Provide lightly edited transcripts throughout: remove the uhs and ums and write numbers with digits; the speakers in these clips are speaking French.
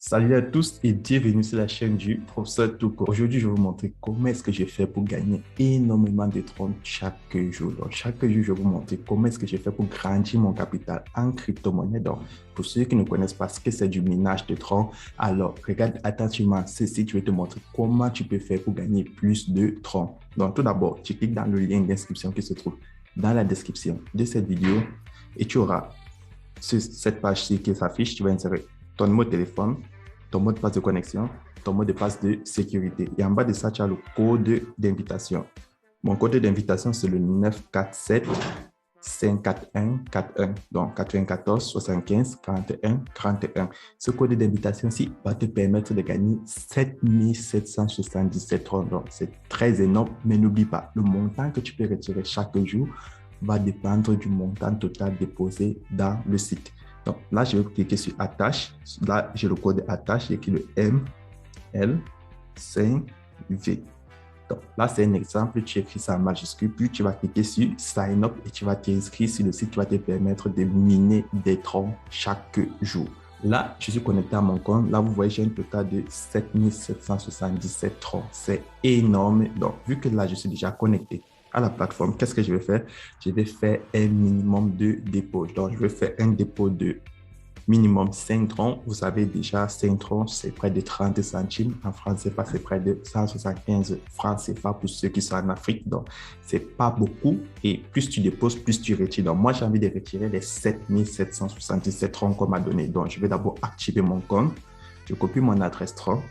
Salut à tous et bienvenue sur la chaîne du professeur Touko. Aujourd'hui, je vais vous montrer comment est-ce que j'ai fait pour gagner énormément de troncs chaque jour. Donc, chaque jour, je vais vous montrer comment est-ce que j'ai fait pour grandir mon capital en crypto-monnaie. Donc, pour ceux qui ne connaissent pas ce que c'est du minage de troncs, alors regarde attentivement ceci, je vais te montrer comment tu peux faire pour gagner plus de troncs. Donc, tout d'abord, tu cliques dans le lien d'inscription qui se trouve dans la description de cette vidéo et tu auras cette page-ci qui s'affiche. Tu vas insérer ton numéro de téléphone, ton mot de passe de connexion, ton mot de passe de sécurité. Et en bas de ça, tu as le code d'invitation. Mon code d'invitation, c'est le 947 541 41. Donc, 94 75 41 31. Ce code d'invitation-ci va te permettre de gagner 7777 troncs. Donc, c'est très énorme, mais n'oublie pas, le montant que tu peux retirer chaque jour va dépendre du montant total déposé dans le site. Donc là, je vais cliquer sur attache. Là, j'ai le code attache, j'ai écrit le ML5V. Donc là, c'est un exemple. Tu écris ça en majuscule, puis tu vas cliquer sur sign up et tu vas t'inscrire sur le site qui va te permettre de miner des troncs chaque jour. Là, je suis connecté à mon compte. Là, vous voyez, j'ai un total de 7777 troncs. C'est énorme. Donc, vu que là, je suis déjà connecté à la plateforme, qu'est-ce que je vais faire? Je vais faire un minimum de dépôt. Donc, je vais faire un dépôt de minimum 5 troncs. Vous savez déjà, 5 troncs, c'est près de 30 centimes. En francs CFA, c'est près de 175 francs CFA pour ceux qui sont en Afrique. Donc, c'est pas beaucoup. Et plus tu déposes, plus tu retires. Donc, moi, j'ai envie de retirer les 7777 troncs qu'on m'a donné. Donc, je vais d'abord activer mon compte. Je copie mon adresse tronc.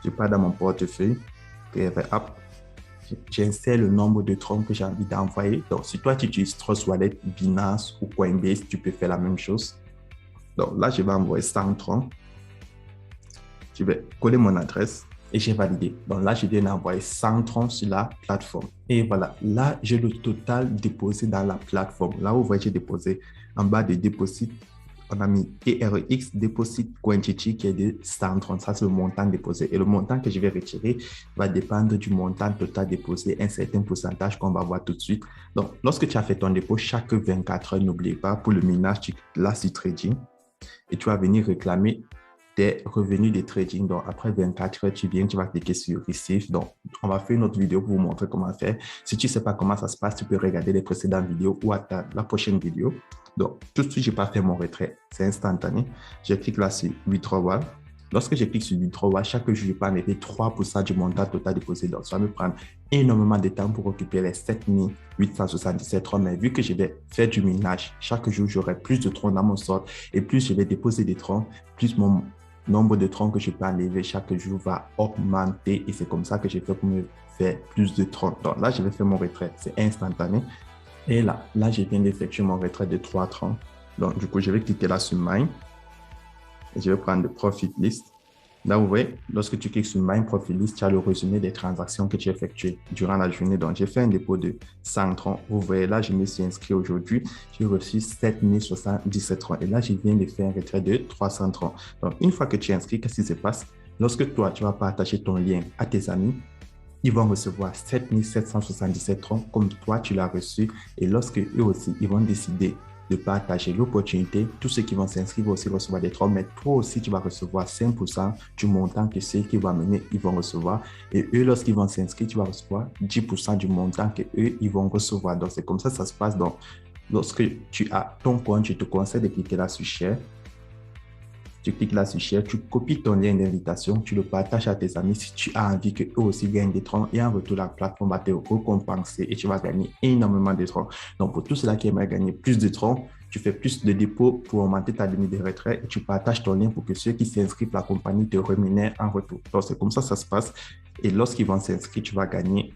Je pars dans mon portefeuille. App. J'insère le nombre de troncs que j'ai envie d'envoyer. Donc, si toi, tu utilises Trust Wallet, Binance ou Coinbase, tu peux faire la même chose. Donc, là, je vais envoyer 100 troncs. Je vais coller mon adresse et j'ai validé. Donc, là, je viens d'envoyer 100 troncs sur la plateforme. Et voilà, là, j'ai le total déposé dans la plateforme. Là, vous voyez, j'ai déposé en bas de déposit. On a mis TRX Deposit Quantity qui est de 130. Ça, c'est le montant déposé. Et le montant que je vais retirer va dépendre du montant total déposé, un certain pourcentage qu'on va voir tout de suite. Donc, lorsque tu as fait ton dépôt, chaque 24 heures, n'oublie pas, pour le minage, tu là sur Trading et tu vas venir réclamer tes revenus de trading. Donc, après 24 heures, tu viens, tu vas cliquer sur Receive. Donc, on va faire une autre vidéo pour vous montrer comment faire. Si tu ne sais pas comment ça se passe, tu peux regarder les précédentes vidéos ou attendre la prochaine vidéo. Donc, tout de suite, je n'ai pas fait mon retrait. C'est instantané. Je clique là sur Withdrawal. Lorsque je clique sur Withdrawal, chaque jour, je peux enlever 3% du montant total déposé. Donc, ça va me prendre énormément de temps pour récupérer les 7877 troncs. Mais vu que je vais faire du minage, chaque jour, j'aurai plus de troncs dans mon sort. Et plus je vais déposer des troncs, plus mon nombre de troncs que je peux enlever chaque jour va augmenter. Et c'est comme ça que j'ai fait pour me faire plus de troncs. Donc là, je vais faire mon retrait. C'est instantané. Et là, je viens d'effectuer mon retrait de 3 troncs. Donc, du coup, je vais cliquer là sur Mine. Et je vais prendre le Profit List. Là, vous voyez, lorsque tu cliques sur Mine Profit List, tu as le résumé des transactions que tu as effectuées durant la journée. Donc, j'ai fait un dépôt de 100 troncs. Vous voyez, là, je me suis inscrit aujourd'hui. J'ai reçu 7077 troncs. Et là, je viens de faire un retrait de 300 troncs. Donc, une fois que tu es inscrit, qu'est-ce qui se passe? Lorsque toi, tu vas partager ton lien à tes amis, ils vont recevoir 7777 troncs comme toi, tu l'as reçu. Et lorsque eux aussi, ils vont décider de partager l'opportunité, tous ceux qui vont s'inscrire vont aussi recevoir des troncs, mais toi aussi, tu vas recevoir 5% du montant que ceux qui vont amener, ils vont recevoir. Et eux, lorsqu'ils vont s'inscrire, tu vas recevoir 10% du montant que eux, ils vont recevoir. Donc, c'est comme ça se passe. Donc, lorsque tu as ton compte, je te conseille de cliquer là sur Share. Tu cliques là sur Share, tu copies ton lien d'invitation, tu le partages à tes amis si tu as envie qu'eux aussi gagnent des troncs et en retour, la plateforme va te récompenser et tu vas gagner énormément de troncs. Donc, pour tous ceux-là qui aimeraient gagner plus de troncs, tu fais plus de dépôts pour augmenter ta limite de retrait et tu partages ton lien pour que ceux qui s'inscrivent, la compagnie te rémunère en retour. Donc, c'est comme ça se passe. Et lorsqu'ils vont s'inscrire, tu vas gagner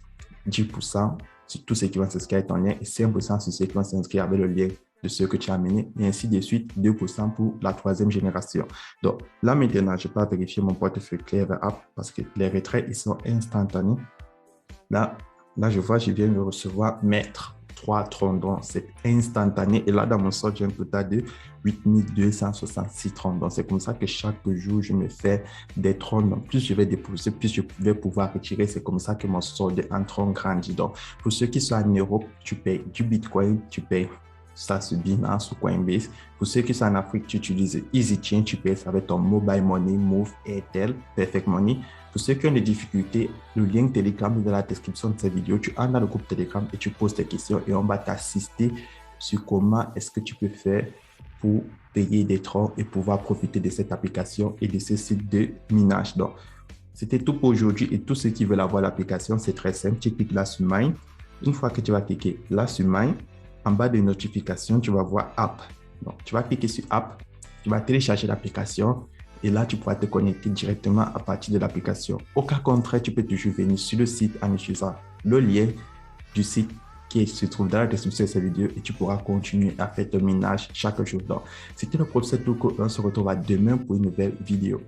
10% sur tous ceux qui vont s'inscrire avec ton lien et 5% sur ceux qui vont s'inscrire avec le lien de ceux que tu as amenés, et ainsi de suite, 2% pour la troisième génération. Donc, là maintenant, je peux vérifier mon portefeuille Clever App parce que les retraits, ils sont instantanés. Là, je vois, je viens de recevoir mes 3 troncs, donc c'est instantané. Et là, dans mon sort, j'ai un total de 8266 troncs. Donc, c'est comme ça que chaque jour, je me fais des troncs. Donc, plus je vais déposer, plus je vais pouvoir retirer. C'est comme ça que mon sort en troncs grandit. Donc, pour ceux qui sont en Europe, tu payes du Bitcoin, tu payes ça sur Binance ou Coinbase. Pour ceux qui sont en Afrique, tu utilises EasyChain, tu payes avec ton Mobile Money, Move, Airtel, Perfect Money. Pour ceux qui ont des difficultés, le lien Telegram est dans la description de cette vidéo. Tu entres dans le groupe Telegram et tu poses tes questions et on va t'assister sur comment est-ce que tu peux faire pour payer des troncs et pouvoir profiter de cette application et de ce site de minage. Donc, c'était tout pour aujourd'hui et tous ceux qui veulent avoir l'application, c'est très simple. Tu cliques là sur Mine. Une fois que tu vas cliquer là sur Mine, en bas des notifications, tu vas voir App. Donc, tu vas cliquer sur App, tu vas télécharger l'application et là, tu pourras te connecter directement à partir de l'application. Au cas contraire, tu peux toujours venir sur le site en utilisant le lien du site qui se trouve dans la description de cette vidéo et tu pourras continuer à faire ton minage chaque jour. Donc, c'était le professeur Touko. On se retrouve demain pour une nouvelle vidéo.